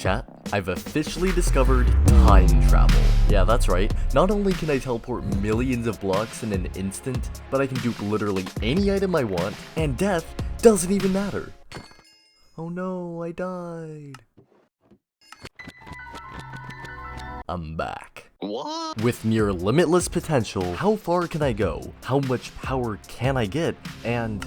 Chat, I've officially discovered time travel. Yeah, that's right. Not only can I teleport millions of blocks in an instant, but I can dupe literally any item I want, and death doesn't even matter. Oh no, I died. I'm back. What? With near limitless potential, how far can I go? How much power can I get? And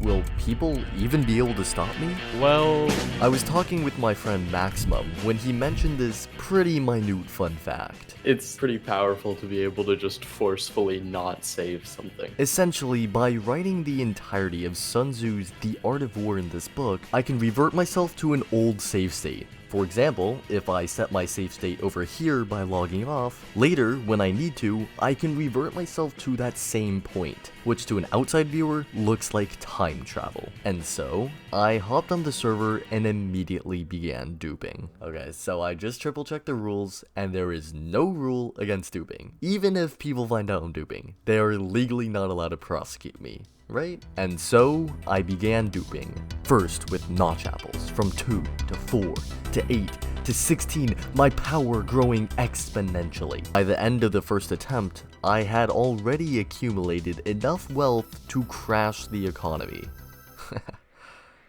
will people even be able to stop me? Well, I was talking with my friend Maximum when he mentioned this pretty minute fun fact. it's pretty powerful to be able to just forcefully not save something. Essentially, by writing the entirety of Sun Tzu's The Art of War in this book, I can revert myself to an old save state. For example, if I set my save state over here by logging off, later, when I need to, I can revert myself to that same point, which to an outside viewer looks like time travel. And so, I hopped on the server and immediately began duping. Okay, so I just triple checked the rules, and there is no rule against duping. Even if people find out I'm duping, they are legally not allowed to prosecute me. Right? And so, I began duping. First with notch apples, from 2 to 4 to 8 to 16, my power growing exponentially. By the end of the first attempt, I had already accumulated enough wealth to crash the economy.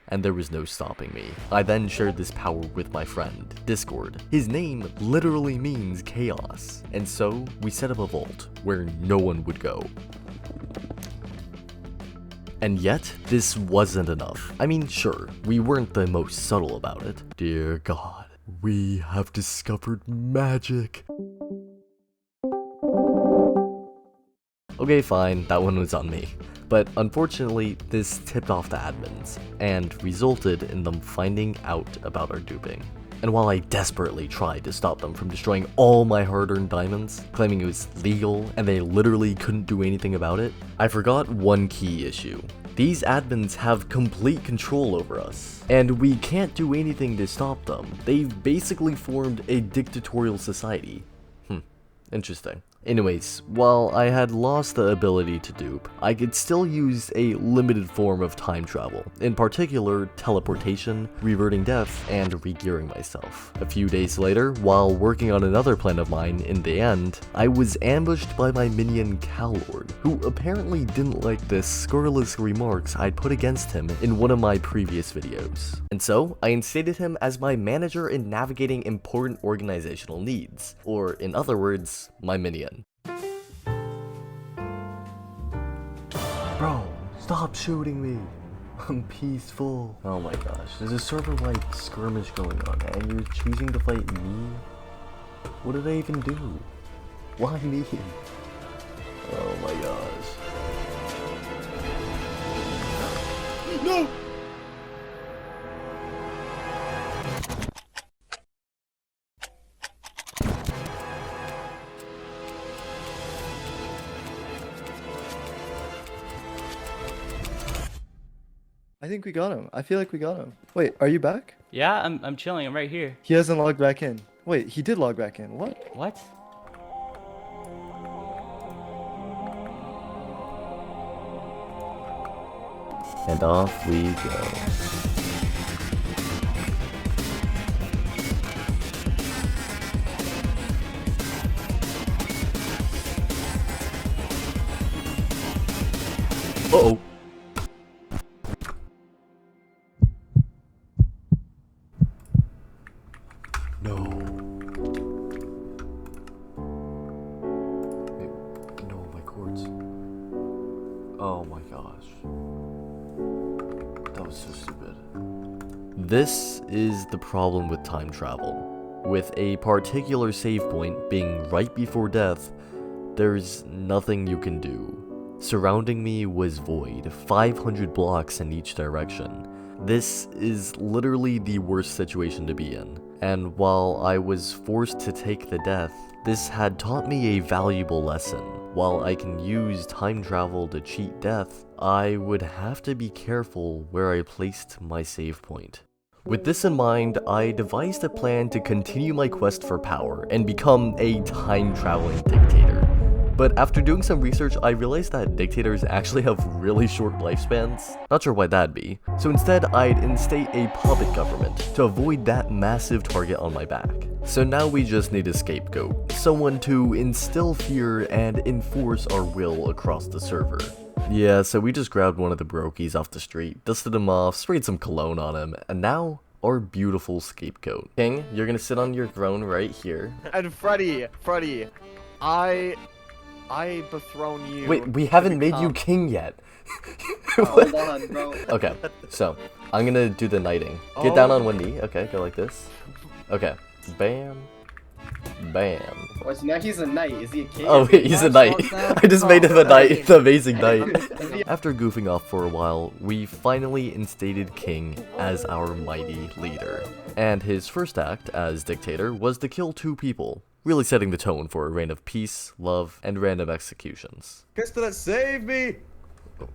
And there was no stopping me. I then shared this power with my friend, Discord. His name literally means chaos. And so, we set up a vault where no one would go. And yet, this wasn't enough. I mean, sure, we weren't the most subtle about it. Dear God, we have discovered magic. Okay, fine, that one was on me. But unfortunately, this tipped off the admins, and resulted in them finding out about our duping. And while I desperately tried to stop them from destroying all my hard-earned diamonds, claiming it was legal and they literally couldn't do anything about it, I forgot one key issue. These admins have complete control over us, and we can't do anything to stop them. They've basically formed a dictatorial society. Interesting. Anyways, while I had lost the ability to dupe, I could still use a limited form of time travel, in particular teleportation, reverting death, and regearing myself. A few days later, while working on another plan of mine in the end, I was ambushed by my minion Cowlord, who apparently didn't like the scurrilous remarks I'd put against him in one of my previous videos. And so, I instated him as my manager in navigating important organizational needs, or in other words, my minion. Bro, stop shooting me. I'm peaceful. Oh my gosh, there's a server-wide skirmish going on, and you're choosing to fight me? What did I even do? Why me? Oh my gosh. No! I think we got him. I feel like we got him. Wait, are you back? Yeah, I'm chilling. I'm right here. He hasn't logged back in. Wait, he did log back in. What? What? And off we go. Uh-oh. No. Wait, no, my cords. Oh my gosh. That was so stupid. This is the problem with time travel. With a particular save point being right before death, there's nothing you can do. Surrounding me was void, 500 blocks in each direction. This is literally the worst situation to be in. And while I was forced to take the death, this had taught me a valuable lesson. While I can use time travel to cheat death, I would have to be careful where I placed my save point. With this in mind, I devised a plan to continue my quest for power and become a time-traveling dictator. But after doing some research, I realized that dictators actually have really short lifespans. Not sure why that'd be. So instead, I'd instate a puppet government to avoid that massive target on my back. So now we just need a scapegoat, someone to instill fear and enforce our will across the server. Yeah, so we just grabbed one of the brokies off the street, dusted him off, sprayed some cologne on him, and now our beautiful scapegoat. King, you're gonna sit on your throne right here. And Freddy, I bethrone you. Wait, we haven't made you king yet. Hold on, bro. Okay, so I'm gonna do the knighting. Get down on one knee. Okay, go like this. Okay, bam, bam. Oh, so now he's a knight. Is he a king? Oh, wait, he's a knight. I just made him a knight, the amazing knight. After goofing off for a while, we finally instated King as our mighty leader. And his first act as dictator was to kill 2 people, really setting the tone for a reign of peace, love, and random executions. Krista, save me!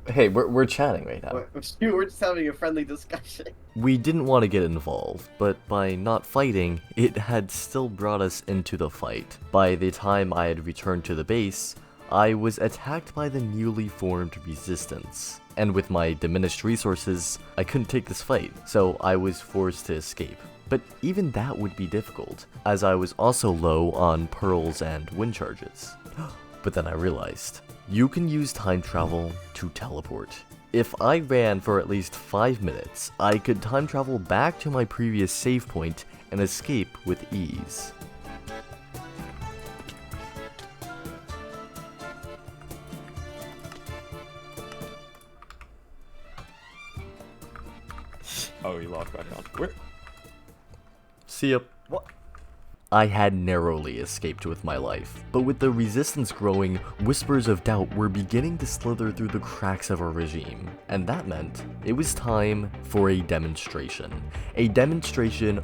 Hey, we're chatting right now. We're just having a friendly discussion. We didn't want to get involved, but by not fighting, it had still brought us into the fight. By the time I had returned to the base, I was attacked by the newly formed resistance. And with my diminished resources, I couldn't take this fight, so I was forced to escape. But even that would be difficult, as I was also low on pearls and wind charges. But then I realized, you can use time travel to teleport. If I ran for at least 5 minutes, I could time travel back to my previous save point and escape with ease. Oh, you logged back on. Where? See ya. What? I had narrowly escaped with my life, but with the resistance growing, whispers of doubt were beginning to slither through the cracks of our regime, and that meant it was time for a demonstration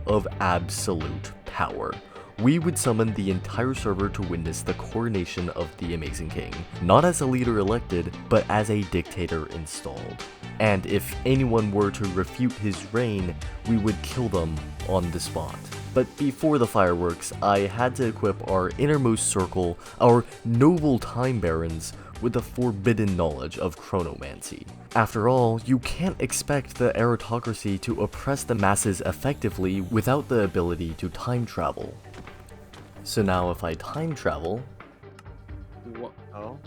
of absolute power. We would summon the entire server to witness the coronation of the Amazing King, not as a leader elected, but as a dictator installed. And if anyone were to refute his reign, we would kill them on the spot. But before the fireworks, I had to equip our innermost circle, our noble time barons, with the forbidden knowledge of chronomancy. After all, you can't expect the aristocracy to oppress the masses effectively without the ability to time travel. So now if I time travel,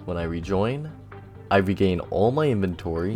when I rejoin, I regain all my inventory,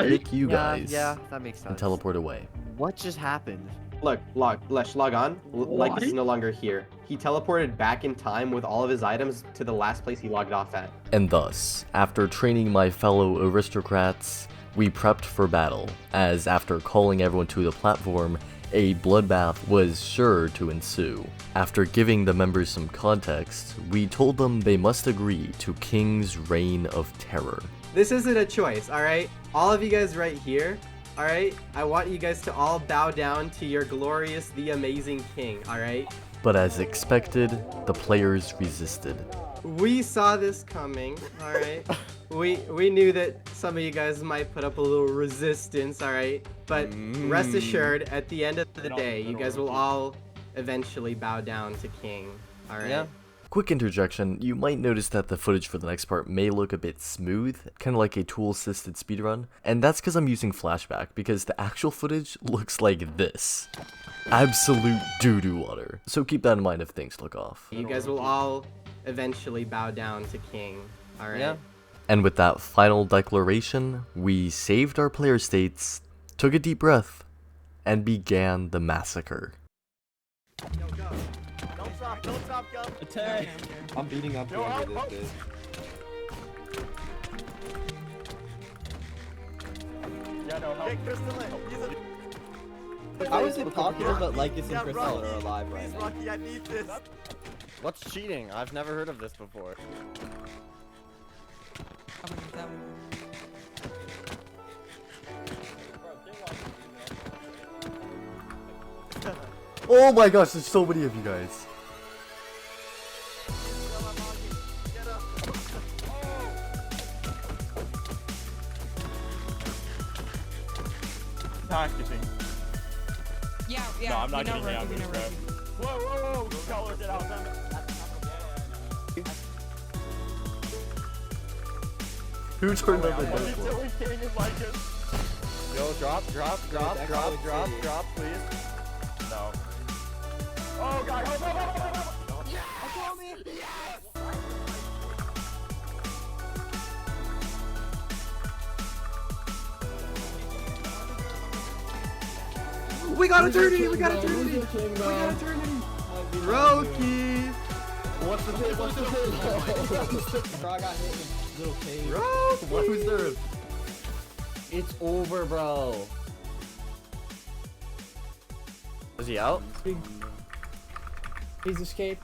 pick you guys, Yeah, that makes sense. and teleport away. What just happened? Look, Lesh, log on. Like is no longer here. He teleported back in time with all of his items to the last place he logged off at. And thus, after training my fellow aristocrats, we prepped for battle, as after calling everyone to the platform, a bloodbath was sure to ensue. After giving the members some context, we told them they must agree to King's reign of terror. This isn't a choice, alright? All of you guys right here, alright? I want you guys to all bow down to your glorious, the amazing king, alright? But as expected, the players resisted. We saw this coming, alright? we knew that some of you guys might put up a little resistance, alright? But rest assured, at the end of the day, you guys will all eventually bow down to King, alright? Yeah. Quick interjection, you might notice that the footage for the next part may look a bit smooth, kind of like a tool-assisted speedrun, and that's because I'm using flashback, because the actual footage looks like this. Absolute doo-doo water. So keep that in mind if things look off. You guys will all eventually bow down to King, alright? Yeah. And with that final declaration, we saved our player states, took a deep breath, and began the massacre. Don't stop, go. Attack! I'm beating up whoever this is. Yeah, no, help. Get Crystal in. How is it possible that Lycus and Crystal are alive right now? Rocky, I need this. What's cheating? I've never heard of this before. Oh my gosh, there's so many of you guys. Tacticing. Yeah. No, I'm not we know getting Rosie, we know ambushed, Rosie. Whoa, whoa, whoa, color, get out. Who turned on the Only Discord? silly king is like it. Yo, drop, please. No. Oh, God, help, help, help, help, help. We got eternity! We got eternity! We got eternity! Roki! Bro, I got hit in a little cave. Why was there a... It's over, bro. Is he out? He's escaped.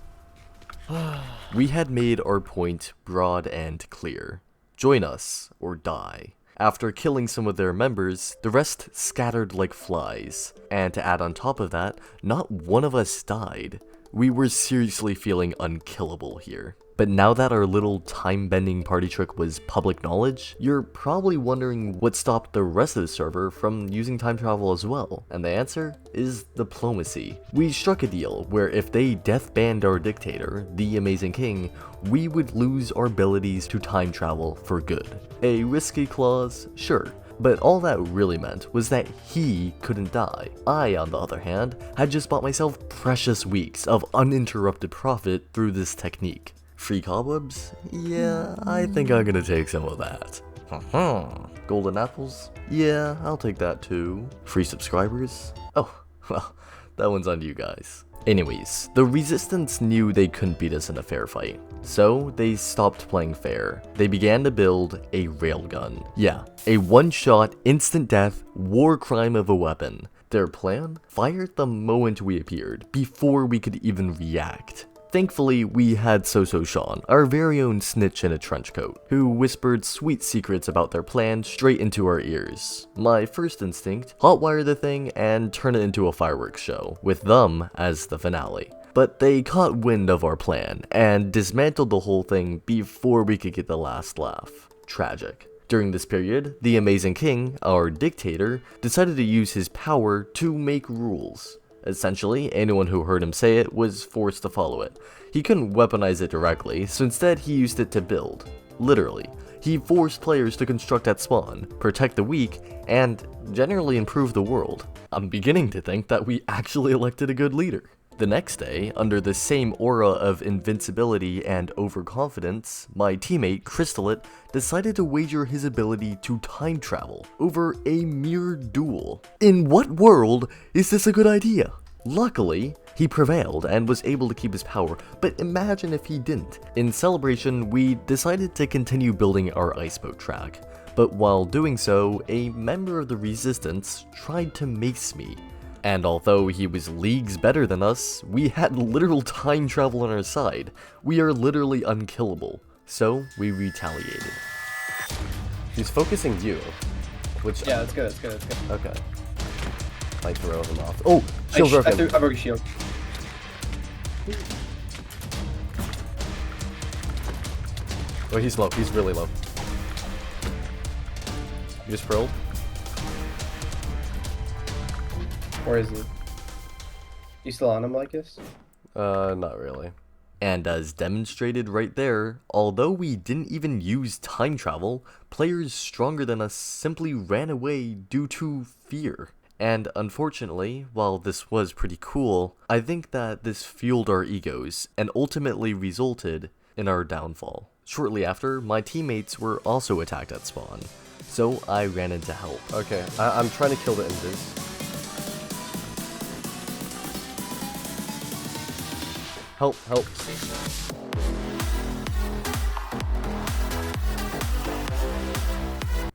We had made our point broad and clear. Join us, or die. After killing some of their members, the rest scattered like flies. And to add on top of that, not one of us died. We were seriously feeling unkillable here. But now that our little time-bending party trick was public knowledge, you're probably wondering what stopped the rest of the server from using time travel as well. And the answer is diplomacy. We struck a deal where if they death banned our dictator, the Amazing King, we would lose our abilities to time travel for good. A risky clause? Sure. But all that really meant was that he couldn't die. I, on the other hand, had just bought myself precious weeks of uninterrupted profit through this technique. Free cobwebs? Yeah, I think I'm gonna take some of that. Golden apples? Yeah, I'll take that too. Free subscribers? Oh, well, that one's on you guys. Anyways, the Resistance knew they couldn't beat us in a fair fight, so they stopped playing fair. They began to build a railgun. Yeah, a one-shot, instant death, war crime of a weapon. Their plan? Fired the moment we appeared, before we could even react. Thankfully, we had So-So Sean, our very own snitch in a trench coat, who whispered sweet secrets about their plan straight into our ears. My first instinct, hotwire the thing and turn it into a fireworks show, with them as the finale. But they caught wind of our plan, and dismantled the whole thing before we could get the last laugh. Tragic. During this period, the Amazing King, our dictator, decided to use his power to make rules. Essentially, anyone who heard him say it was forced to follow it. He couldn't weaponize it directly, so instead he used it to build. Literally. He forced players to construct at spawn, protect the weak, and generally improve the world. I'm beginning to think that we actually elected a good leader. The next day, under the same aura of invincibility and overconfidence, my teammate, Crystalit, decided to wager his ability to time travel over a mere duel. In what world is this a good idea? Luckily, he prevailed and was able to keep his power, but imagine if he didn't. In celebration, we decided to continue building our iceboat track. But while doing so, a member of the Resistance tried to mace me. And although he was leagues better than us, we had literal time travel on our side. We are literally unkillable. So, we retaliated. He's focusing you. Which Yeah, it's good. okay. Might throw him off. Oh, shield broken. I broke a shield. Oh, he's low. He's really low. You just prilled? Where is he? You still on him like this? Not really. And as demonstrated right there, although we didn't even use time travel, players stronger than us simply ran away due to fear. And unfortunately, while this was pretty cool, I think that this fueled our egos and ultimately resulted in our downfall. Shortly after, my teammates were also attacked at spawn, so I ran in to help. Okay, I'm trying to kill the invis. Help, help.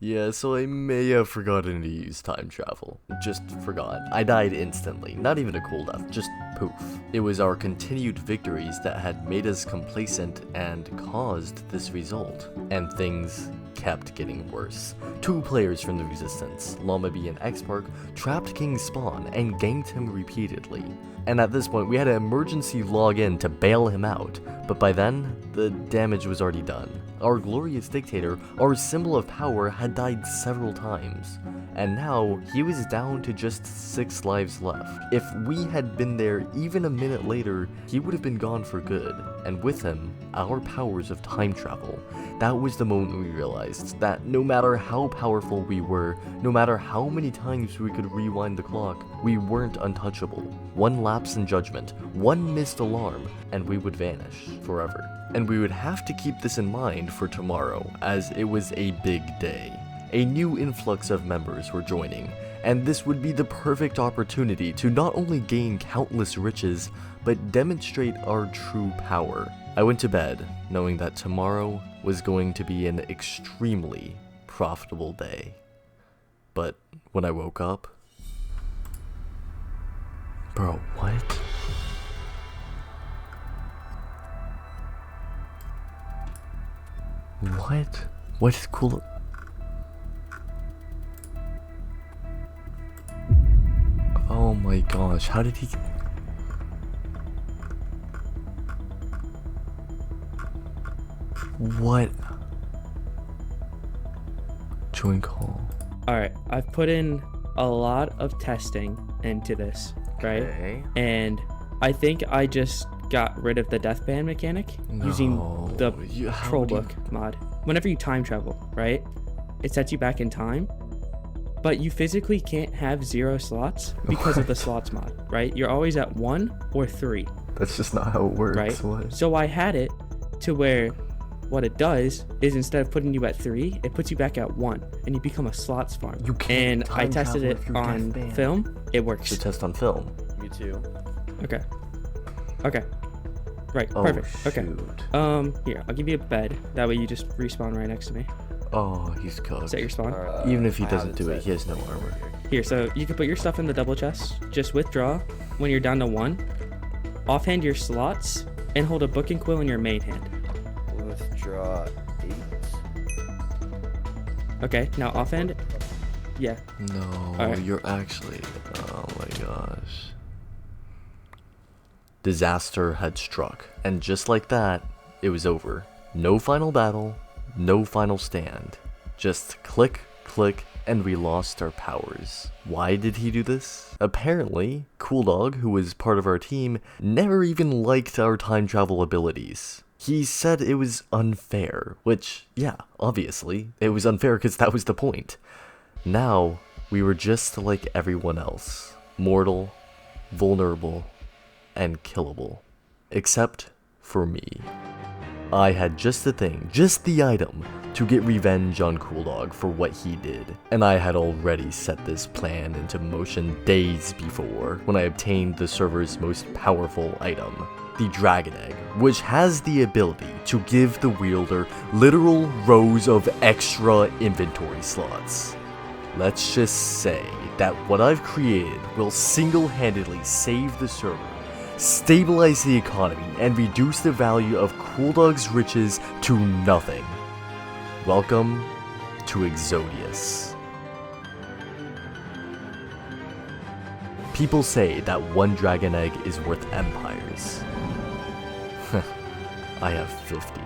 Yeah, so I may have forgotten to use time travel. Just forgot. I died instantly, not even a cool death, just poof. It was our continued victories that had made us complacent and caused this result. And things kept getting worse. 2 players from the Resistance, Lamabi and X-Park, trapped King's spawn and ganked him repeatedly. And at this point, we had to emergency log in to bail him out, but by then, the damage was already done. Our glorious dictator, our symbol of power, had died several times, and now he was down to just 6 lives left. If we had been there even a minute later, he would have been gone for good, and with him, our powers of time travel. That was the moment we realized realized that no matter how powerful we were, no matter how many times we could rewind the clock, we weren't untouchable. One lapse in judgment, one missed alarm, and we would vanish forever. And we would have to keep this in mind for tomorrow, as it was a big day. A new influx of members were joining, and this would be the perfect opportunity to not only gain countless riches, but demonstrate our true power. I went to bed knowing that tomorrow was going to be an extremely profitable day. But when I woke up... Bro, what? What? What is cool? Oh my gosh, how did he... What? Join call. Alright, I've put in a lot of testing into this, right? Okay. And I think I just got rid of the deathband mechanic using the Troll Book mod. Whenever you time travel, right? It sets you back in time, but you physically can't have 0 slots because of the slots mod, right? You're always at 1 or 3. That's just not how it works. Right? What? So I had it to where what it does is instead of putting you at 3, it puts you back at 1, and you become a slots farm. You can't and I time tested travel it if you're on deathband. film. It works. To test on film. Me too. Okay. Okay. Right. Oh, Perfect. Okay. shoot. Here, I'll give you a bed. That way you just respawn right next to me. Oh, he's cooked. Set your spawn. Even if he I doesn't have do it it, he has no armor. Here, so you can put your stuff in the double chest. Just withdraw when you're down to 1. Offhand your slots and hold a book and quill in your main hand. Withdraw 8. Okay. Now offhand. Yeah. No, Alright. you're actually... Oh my gosh. Disaster had struck, and just like that, it was over. No final battle, no final stand. Just click, click, and we lost our powers. Why did he do this? Apparently, Cooldog, who was part of our team, never even liked our time travel abilities. He said it was unfair, which, yeah, obviously, it was unfair because that was the point. Now, we were just like everyone else. Mortal, vulnerable, and killable. Except for me. I had just the thing, just the item, to get revenge on Cooldog for what he did. And I had already set this plan into motion days before, when I obtained the server's most powerful item, the Dragon Egg, which has the ability to give the wielder literal rows of extra inventory slots. Let's just say that what I've created will single-handedly save the server, stabilize the economy, and reduce the value of Cooldog's riches to nothing. Welcome to Exodius. People say that one dragon egg is worth empires. I have 50.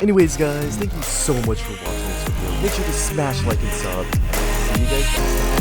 Anyways guys, thank you so much for watching this video. Make sure to smash like and sub. See you guys next time.